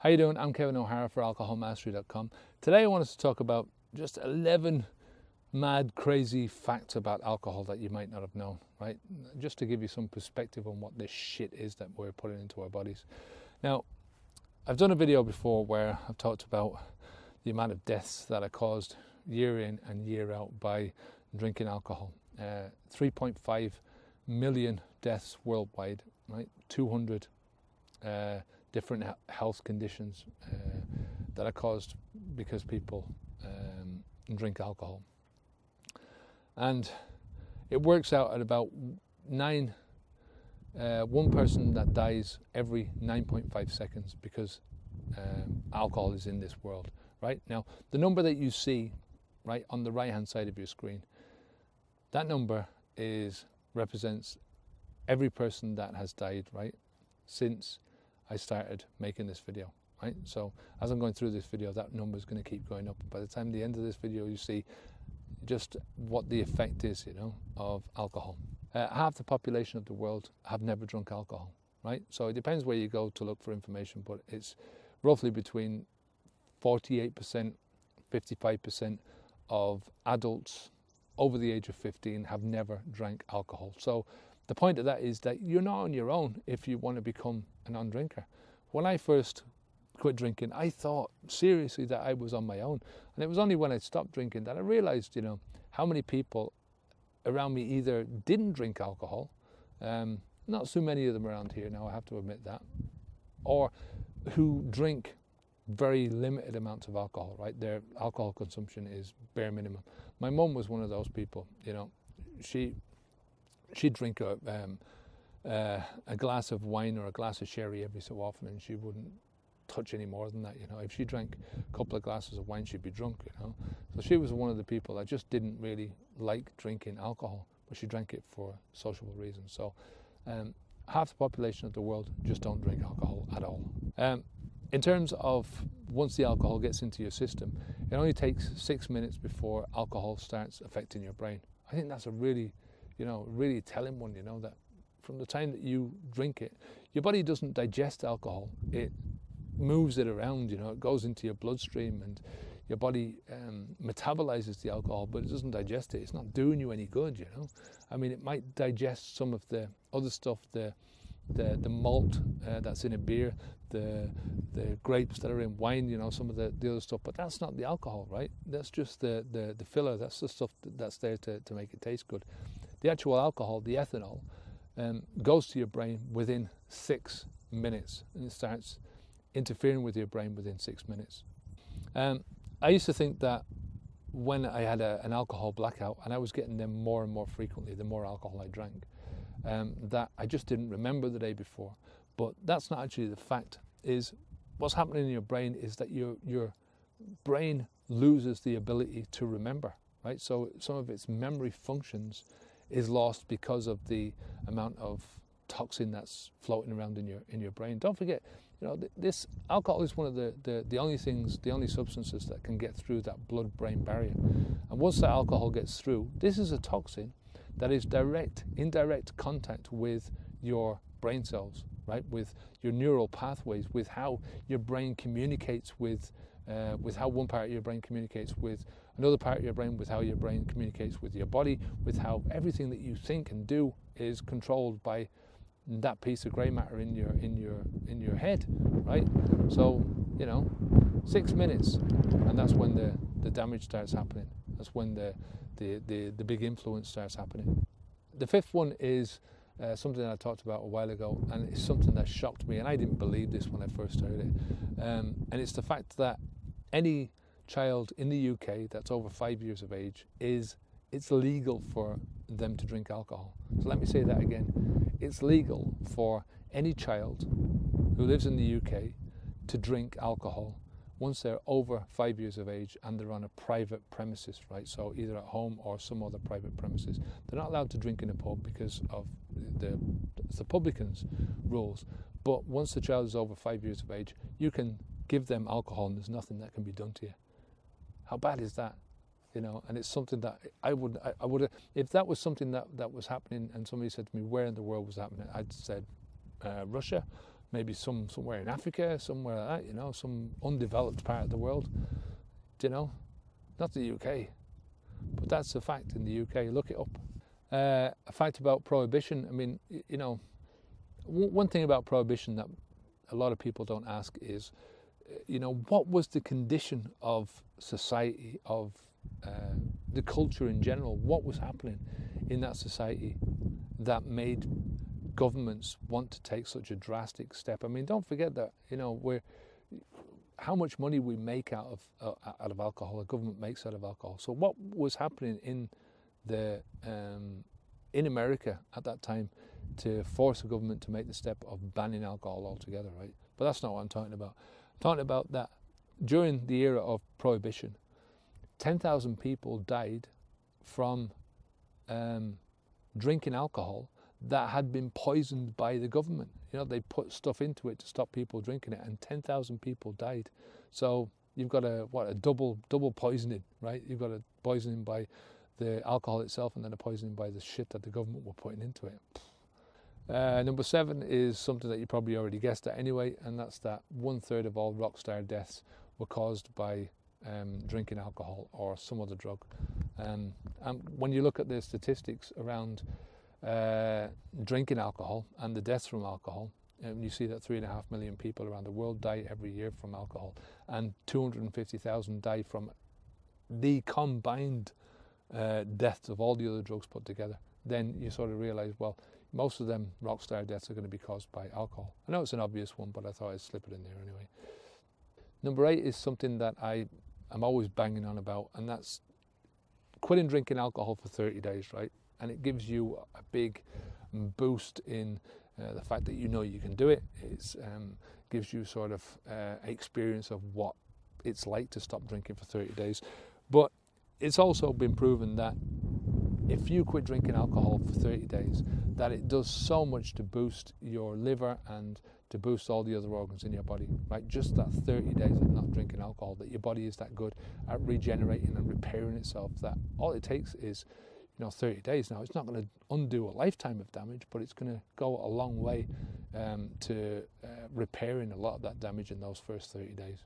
How you doing? I'm Kevin O'Hara for alcoholmastery.com. Today I wanted to talk about just 11 mad, crazy facts about alcohol that you might not have known, right? Just to give you some perspective on what this shit is that we're putting into our bodies. Now, I've done a video before where I've talked about the amount of deaths that are caused year in and year out by drinking alcohol. 3.5 million deaths worldwide, right? 200 different health conditions that are caused because people drink alcohol. And it works out at about one person that dies every 9.5 seconds because alcohol is in this world, right? Now, the number that you see right on the right-hand side of your screen, that number represents every person that has died, right, since I started making this video, right? So as I'm going through this video, that number is going to keep going up. By the time the end of this video, you see just what the effect is, of alcohol. Half the population of the world have never drunk alcohol, right? So it depends where you go to look for information, but it's roughly between 48%, 55% of adults over the age of 15 have never drank alcohol. So the point of that is that you're not on your own if you want to become a non-drinker. When I first quit drinking, I thought seriously that I was on my own. And it was only when I stopped drinking that I realized, how many people around me either didn't drink alcohol, not so many of them around here now, I have to admit that, or who drink very limited amounts of alcohol, right? Their alcohol consumption is bare minimum. My mum was one of those people, she'd drink a glass of wine or a glass of sherry every so often, and she wouldn't touch any more than that. If she drank a couple of glasses of wine, she'd be drunk. So she was one of the people that just didn't really like drinking alcohol, but she drank it for sociable reasons. So half the population of the world just don't drink alcohol at all. In terms of once the alcohol gets into your system, it only takes 6 minutes before alcohol starts affecting your brain. I think that's a really telling one, that from the time that you drink it, your body doesn't digest alcohol. It moves it around, it goes into your bloodstream and your body metabolizes the alcohol, but it doesn't digest it. It's not doing you any good, I mean, it might digest some of the other stuff, the malt that's in a beer, the grapes that are in wine, some of the other stuff, but that's not the alcohol, right? That's just the filler. That's the stuff that's there to make it taste good. The actual alcohol, the ethanol, goes to your brain within 6 minutes, and it starts interfering with your brain within 6 minutes. I used to think that when I had an alcohol blackout, and I was getting them more and more frequently the more alcohol I drank, that I just didn't remember the day before. But that's not actually the fact. Is what's happening in your brain is that your brain loses the ability to remember, right? So some of its memory functions is lost because of the amount of toxin that's floating around in your brain. Don't forget, this alcohol is one of the only substances that can get through that blood-brain barrier. And once that alcohol gets through, this is a toxin that is indirect contact with your brain cells, right? With your neural pathways, with how your brain communicates with how one part of your brain communicates with another part of your brain, with how your brain communicates with your body, with how everything that you think and do is controlled by that piece of grey matter in your head, right? So 6 minutes, and that's when the damage starts happening. That's when the big influence starts happening. The fifth one is something that I talked about a while ago, and it's something that shocked me, and I didn't believe this when I first heard it. And it's the fact that any child in the UK that's over 5 years of age it's legal for them to drink alcohol. So let me say that again. It's legal for any child who lives in the UK to drink alcohol once they're over 5 years of age and they're on a private premises, right? So either at home or some other private premises. They're not allowed to drink in a pub because of the publicans' rules. But once the child is over 5 years of age, you can give them alcohol and there's nothing that can be done to you. How bad is that? And it's something that I would, if that was something that was happening and somebody said to me, where in the world was happening? I'd said, Russia, maybe somewhere in Africa, somewhere like that, you know, some undeveloped part of the world, you know, not the UK, but that's a fact in the UK. Look it up. A fact about prohibition. I mean, you know, one thing about prohibition that a lot of people don't ask is, you know, what was the condition of society, of the culture in general? What was happening in that society that made governments want to take such a drastic step? I mean, don't forget that, you know, how much money we make out of alcohol, a government makes out of alcohol. So what was happening in America at that time to force a government to make the step of banning alcohol altogether, right? But that's not what I'm talking about. I'm talking about that during the era of prohibition, 10,000 people died from drinking alcohol that had been poisoned by the government. You know, they put stuff into it to stop people drinking it, and 10,000 people died. So you've got a double poisoning, right? You've got a poisoning by the alcohol itself, and then a poisoning by the shit that the government were putting into it. Number 7 is something that you probably already guessed at anyway, and that's that 1/3 of all Rockstar deaths were caused by drinking alcohol or some other drug. And when you look at the statistics around drinking alcohol and the deaths from alcohol, you see that 3.5 million people around the world die every year from alcohol, and 250,000 die from the combined deaths of all the other drugs put together. Then you sort of realise, well, most of them Rockstar deaths are going to be caused by alcohol. I know it's an obvious one, but I thought I'd slip it in there anyway. Number 8 is something that I'm always banging on about, and that's quitting drinking alcohol for 30 days, right? And it gives you a big boost in the fact that you know you can do it. It gives you sort of experience of what it's like to stop drinking for 30 days. But it's also been proven that if you quit drinking alcohol for 30 days, that it does so much to boost your liver and to boost all the other organs in your body, right? Just that 30 days of not drinking alcohol, that your body is that good at regenerating and repairing itself, that all it takes is, 30 days. Now, it's not going to undo a lifetime of damage, but it's going to go a long way to repairing a lot of that damage in those first 30 days.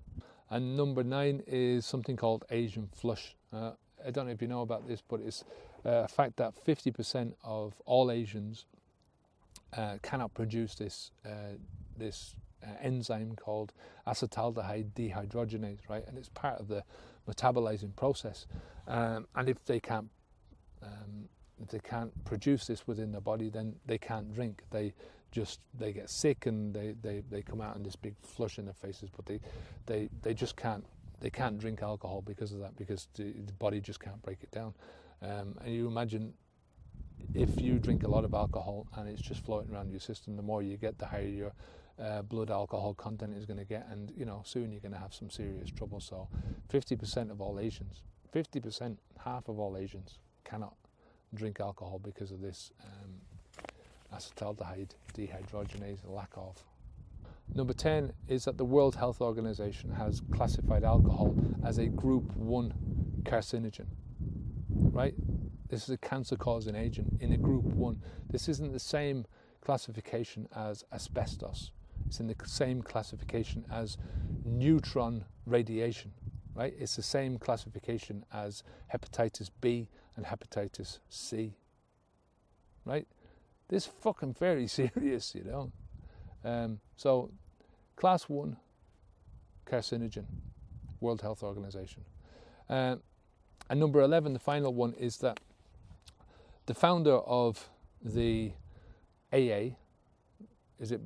And number 9 is something called Asian flush. I don't know if you know about this, but it's a fact that 50% of all Asians cannot produce this enzyme called acetaldehyde dehydrogenase, right? And it's part of the metabolizing process. And if they can't produce this within their body, then they can't drink. They get sick and they come out in this big flush in their faces, but they just can't. They can't drink alcohol because of that, because the body just can't break it down. And you imagine if you drink a lot of alcohol and it's just floating around your system, the more you get, the higher your blood alcohol content is going to get, and soon you're going to have some serious trouble. So 50% of all Asians, 50%, half of all Asians cannot drink alcohol because of this acetaldehyde dehydrogenase, lack of. Number 10 is that the World Health Organization has classified alcohol as a group 1 carcinogen, right? This is a cancer-causing agent in a group 1. This isn't the same classification as asbestos. It's in the same classification as neutron radiation, right? It's the same classification as hepatitis B and hepatitis C, right? This is fucking very serious, So, class 1 carcinogen, World Health Organization. And number 11, the final one, is that the founder of the AA, is it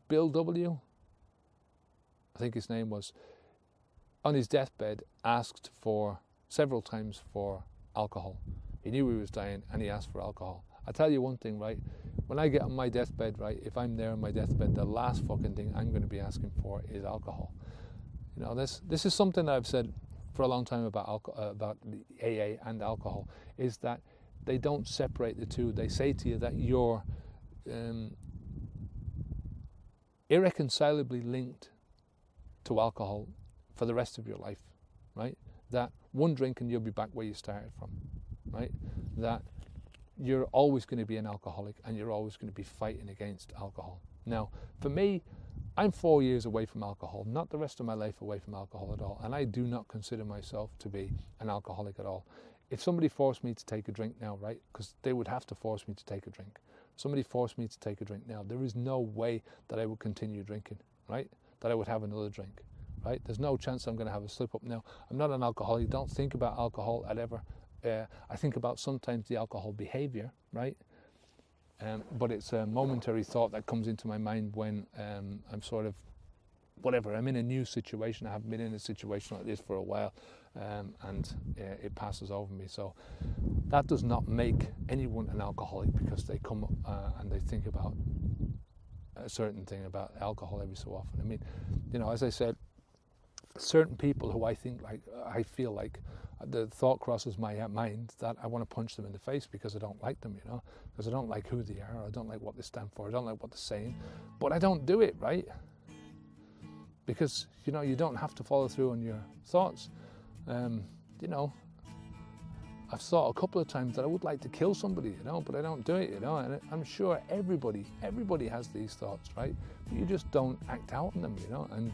Bill W? I think his name was, on his deathbed, asked for several times for alcohol. He knew he was dying and he asked for alcohol. I tell you one thing, right? When I get on my deathbed, right, if I'm there on my deathbed, the last fucking thing I'm going to be asking for is alcohol. This is something that I've said for a long time about the AA and alcohol, is that they don't separate the two. They say to you that you're irreconcilably linked to alcohol for the rest of your life, right? That one drink and you'll be back where you started from, right? That you're always going to be an alcoholic and you're always going to be fighting against alcohol. Now, for me, I'm 4 years away from alcohol, not the rest of my life away from alcohol at all, and I do not consider myself to be an alcoholic at all. If somebody forced me to take a drink now, right, because they would have to force me to take a drink. Somebody forced me to take a drink now, there is no way that I would continue drinking, right, that I would have another drink, right? There's no chance I'm going to have a slip up now. I'm not an alcoholic. Don't think about alcohol at ever. I think about sometimes the alcohol behavior, right? But it's a momentary thought that comes into my mind when I'm sort of, whatever, I'm in a new situation. I haven't been in a situation like this for a while, and it passes over me. So that does not make anyone an alcoholic because they come and they think about a certain thing about alcohol every so often. I mean, you know, as I said, certain people who I feel like the thought crosses my mind that I want to punch them in the face because I don't like them, you know, because I don't like who they are, I don't like what they stand for, I don't like what they're saying, but I don't do it, right? Because, you know, you don't have to follow through on your thoughts. You know, I've thought a couple of times that I would like to kill somebody, you know, but I don't do it, you know, and I'm sure everybody has these thoughts, right? But you just don't act out on them, you know, and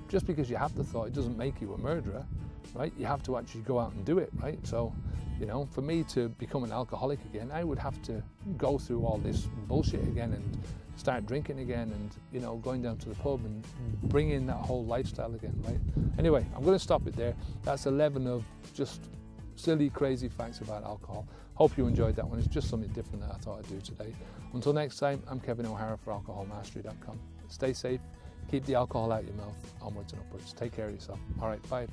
just because you have the thought, it doesn't make you a murderer, right? You have to actually go out and do it, right? So, you know, for me to become an alcoholic again, I would have to go through all this bullshit again and start drinking again and, you know, going down to the pub and bring in that whole lifestyle again, right? Anyway, I'm going to stop it there. That's 11 of just silly, crazy facts about alcohol. Hope you enjoyed that one. It's just something different that I thought I'd do today. Until next time, I'm Kevin O'Hara for alcoholmastery.com. Stay safe. Keep the alcohol out your mouth, onwards and upwards. Take care of yourself. All right, bye.